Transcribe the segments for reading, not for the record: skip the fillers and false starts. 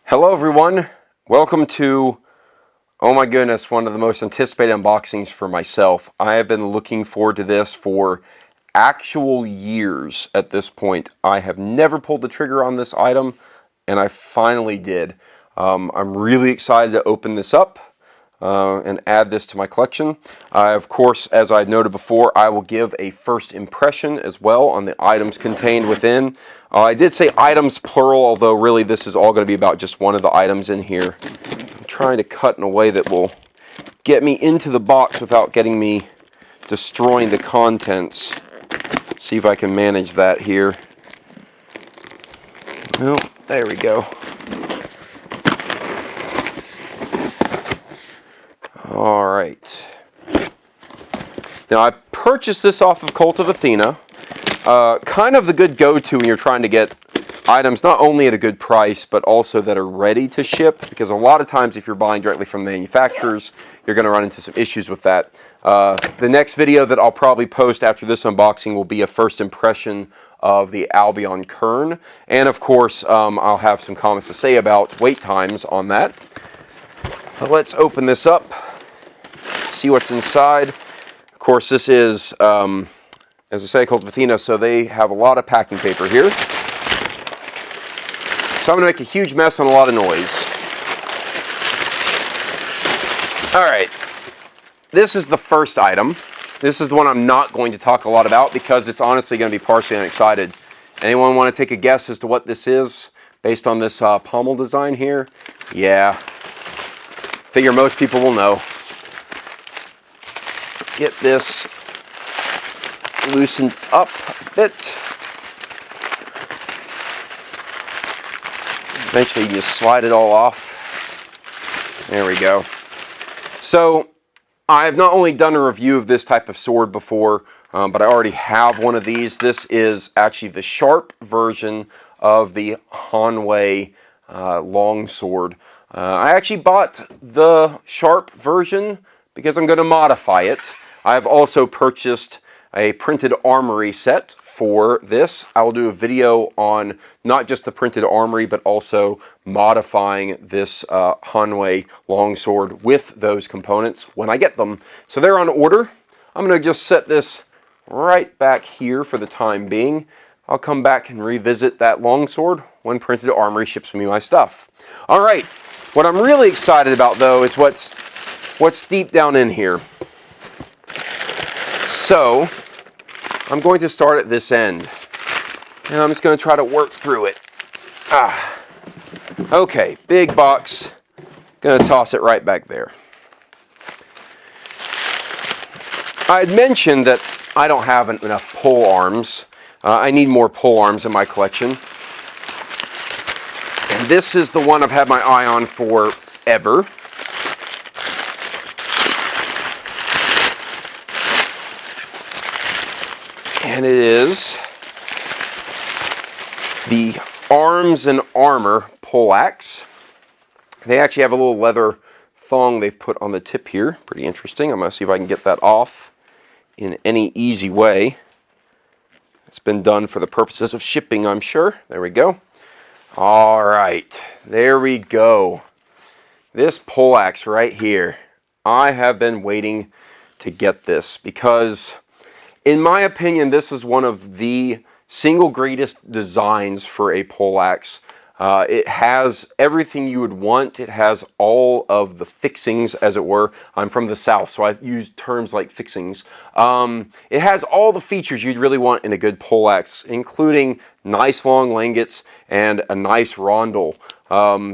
Hello everyone, welcome to, oh my goodness, one of the most anticipated unboxings for myself. I have been looking forward to this for actual years at this point. I have never pulled the trigger on this item, and I finally did. I'm really excited to open this up and add this to my collection. Of course, as I noted before, I will give a first impression as well on the items contained within. I did say items plural, although really this is all going to be about just one of the items in here. I'm trying to cut in a way that will get me into the box without getting me destroying the contents. See if I can manage that here. Well, there we go. All right. Now I purchased this off of Cult of Athena. Kind of the good go-to when you're trying to get items not only at a good price, but also that are ready to ship. Because a lot of times if you're buying directly from manufacturers, you're going to run into some issues with that. The next video that I'll probably post after this unboxing will be a first impression of the Albion Kern. And of course, I'll have some comments to say about wait times on that. But let's open this up, see what's inside. Of course, this is, as I say, Cult of Athena, so they have a lot of packing paper here. So I'm going to make a huge mess and a lot of noise. All right, this is the first item. This is the one I'm not going to talk a lot about because it's honestly going to be partially unexcited. Anyone want to take a guess as to what this is based on this pommel design here? Yeah, figure most people will know. Get this loosened up a bit. Eventually you just slide it all off. There we go. So I've not only done a review of this type of sword before, but I already have one of these. This is actually the sharp version of the Hanwei longsword. I actually bought the sharp version because I'm going to modify it. I've also purchased a printed armory set for this. I will do a video on not just the printed armory, but also modifying this Hanwei longsword with those components when I get them. So they're on order. I'm going to just set this right back here for the time being. I'll come back and revisit that longsword when Printed Armory ships me my stuff. All right, what I'm really excited about though is what's deep down in here. So I'm going to start at this end, and I'm just going to try to work through it. Okay, big box. Going to toss it right back there. I had mentioned that I don't have enough pole arms. I need more pole arms in my collection. And this is the one I've had my eye on forever. And it is the Arms and Armor poleaxe. They actually have a little leather thong they've put on the tip here. Pretty interesting. I'm going to see if I can get that off in any easy way. It's been done for the purposes of shipping, I'm sure. There we go. All right, there we go. This poleaxe right here. I have been waiting to get this because, in my opinion, this is one of the single greatest designs for a poleaxe. It has everything you would want. It has all of the fixings, as it were. I'm from the South, so I use terms like fixings. It has all the features you'd really want in a good poleaxe, including nice long langets and a nice rondel,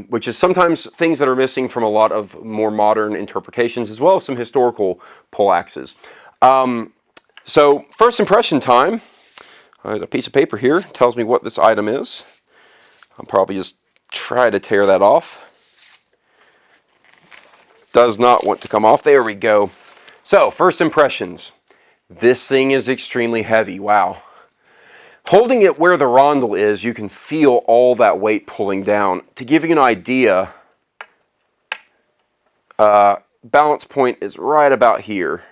which is sometimes things that are missing from a lot of more modern interpretations, as well as some historical poleaxes. So first impression time. There's a piece of paper here. It tells me what this item is. I'll probably just try to tear that off. Does not want to come off. There we go. So first impressions. This thing is extremely heavy. Wow. Holding it where the rondel is, you can feel all that weight pulling down. To give you an idea, balance point is right about here.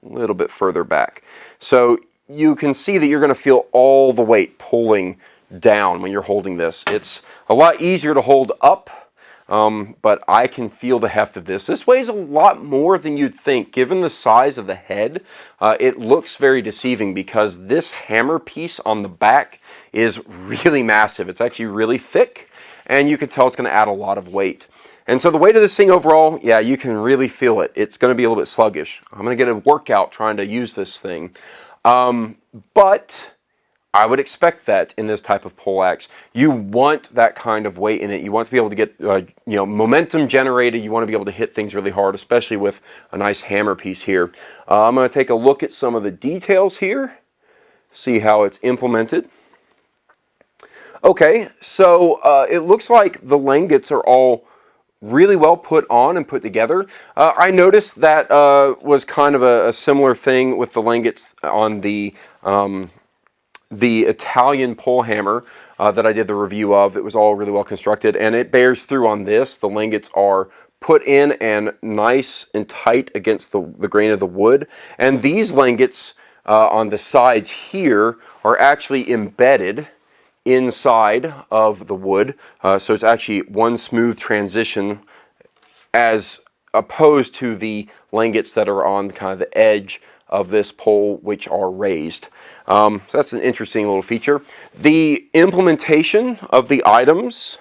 A little bit further back. So you can see that you're going to feel all the weight pulling down when you're holding this. It's a lot easier to hold up but I can feel the heft of this. This weighs a lot more than you'd think. Given the size of the head, it looks very deceiving because this hammer piece on the back is really massive. It's actually really thick, and you can tell it's going to add a lot of weight. And so the weight of this thing overall, yeah, you can really feel it. It's going to be a little bit sluggish. I'm going to get a workout trying to use this thing. But I would expect that in this type of poleaxe. You want that kind of weight in it. You want to be able to get momentum generated. You want to be able to hit things really hard, especially with a nice hammer piece here. I'm going to take a look at some of the details here, see how it's implemented. Okay, so it looks like the languets are all really well put on and put together. I noticed that was kind of a similar thing with the languets on the Italian pole hammer that I did the review of. It was all really well constructed, and it bears through on this. The languets are put in and nice and tight against the grain of the wood. And these languets on the sides here are actually embedded inside of the wood, so it's actually one smooth transition as opposed to the languets that are on kind of the edge of this pole, which are raised. So that's an interesting little feature. The implementation of the items,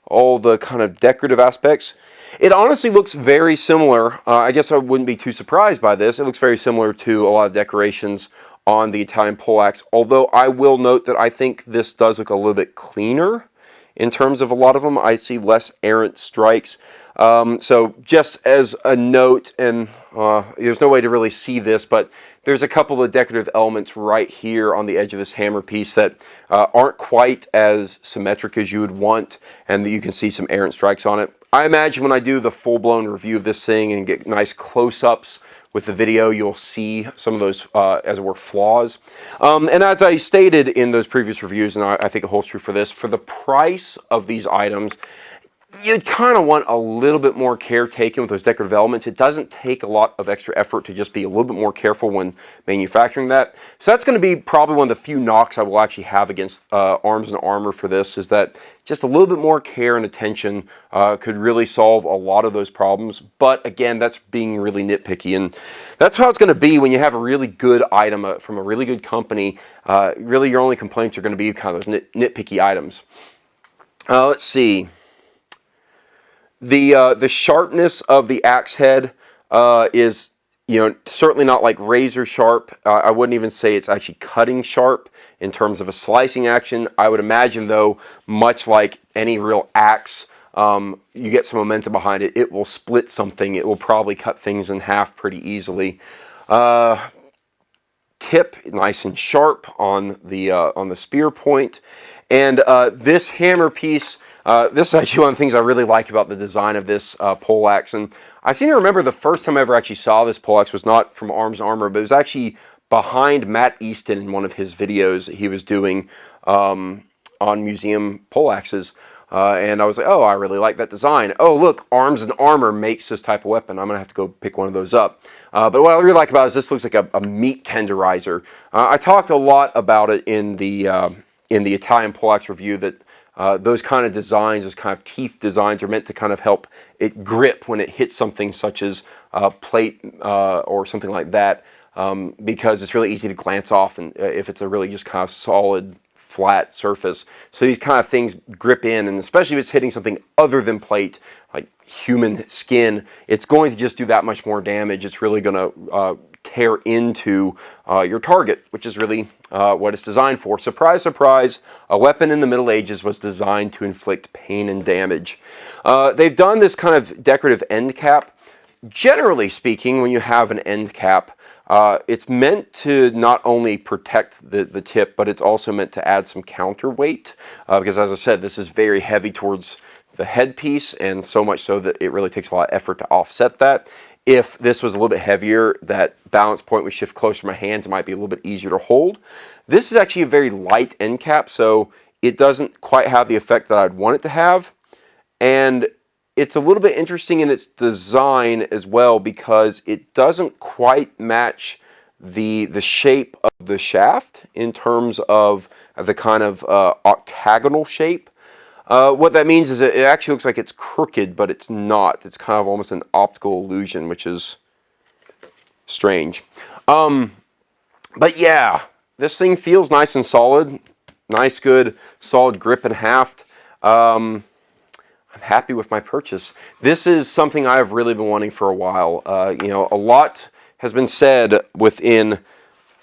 all the kind of decorative aspects, it honestly looks very similar. I guess I wouldn't be too surprised by this. It looks very similar to a lot of decorations on the Italian poleaxe, although I will note that I think this does look a little bit cleaner in terms of a lot of them. I see less errant strikes. So just as a note, and there's no way to really see this, but there's a couple of decorative elements right here on the edge of this hammer piece that aren't quite as symmetric as you would want, and you can see some errant strikes on it. I imagine when I do the full-blown review of this thing and get nice close-ups with the video, you'll see some of those, as it were, flaws. And as I stated in those previous reviews, and I think it holds true for this, for the price of these items, you'd kind of want a little bit more care taken with those decorative elements. It doesn't take a lot of extra effort to just be a little bit more careful when manufacturing that. So that's going to be probably one of the few knocks I will actually have against Arms and Armor for this, is that just a little bit more care and attention could really solve a lot of those problems. But again, that's being really nitpicky, and that's how it's going to be when you have a really good item from a really good company. Really, your only complaints are going to be kind of those nitpicky items. Let's see. The sharpness of the axe head is, certainly not like razor sharp. I wouldn't even say it's actually cutting sharp in terms of a slicing action. I would imagine, though, much like any real axe, you get some momentum behind it, it will split something. It will probably cut things in half pretty easily. Tip nice and sharp on the spear point, and this hammer piece. This is actually one of the things I really like about the design of this poleaxe. And I seem to remember the first time I ever actually saw this poleaxe was not from Arms and Armor, but it was actually behind Matt Easton in one of his videos he was doing on museum poleaxes. And I was like, oh, I really like that design. Oh, look, Arms and Armor makes this type of weapon. I'm going to have to go pick one of those up. But what I really like about it is this looks like a meat tenderizer. I talked a lot about it in the Italian poleaxe review, that those kind of designs, those kind of teeth designs, are meant to kind of help it grip when it hits something such as plate or something like that, because it's really easy to glance off, and if it's a really just kind of solid, flat surface. So these kind of things grip in, and especially if it's hitting something other than plate, like human skin, it's going to just do that much more damage. It's really going to tear into your target, which is really what it's designed for. Surprise, surprise, a weapon in the Middle Ages was designed to inflict pain and damage. They've done this kind of decorative end cap. Generally speaking, when you have an end cap, it's meant to not only protect the tip, but it's also meant to add some counterweight, because as I said, this is very heavy towards the headpiece, and so much so that it really takes a lot of effort to offset that. If this was a little bit heavier, that balance point would shift closer to my hands. It might be a little bit easier to hold. This is actually a very light end cap, so it doesn't quite have the effect that I'd want it to have. And it's a little bit interesting in its design as well, because it doesn't quite match the shape of the shaft in terms of the kind of octagonal shape. What that means is it actually looks like it's crooked, but it's not. It's kind of almost an optical illusion, which is strange. But yeah, this thing feels nice and solid. Nice, good, solid grip and haft. I'm happy with my purchase. This is something I have really been wanting for a while. You know, a lot has been said within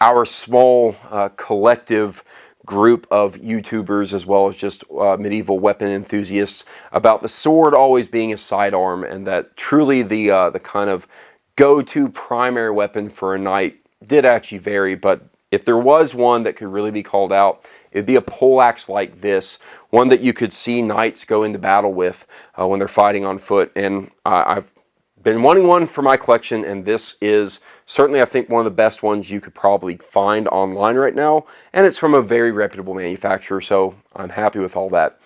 our small collective group of YouTubers, as well as just medieval weapon enthusiasts, about the sword always being a sidearm, and that truly the kind of go-to primary weapon for a knight did actually vary. But if there was one that could really be called out, it'd be a poleaxe like this, one that you could see knights go into battle with when they're fighting on foot. And I've been wanting one for my collection, and this is certainly, I think, one of the best ones you could probably find online right now, and it's from a very reputable manufacturer, so I'm happy with all that.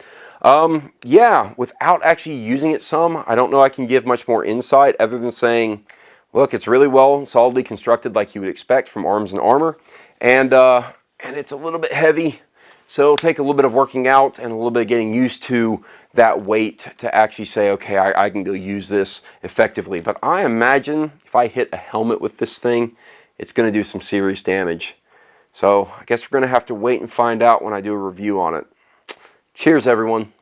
Yeah, without actually using it some, I don't know I can give much more insight other than saying, look, it's really well, solidly constructed like you would expect from Arms and Armor, and it's a little bit heavy, so it'll take a little bit of working out and a little bit of getting used to that weight to actually say, okay, I can go use this effectively. But I imagine if I hit a helmet with this thing, it's going to do some serious damage. So I guess we're going to have to wait and find out when I do a review on it. Cheers, everyone.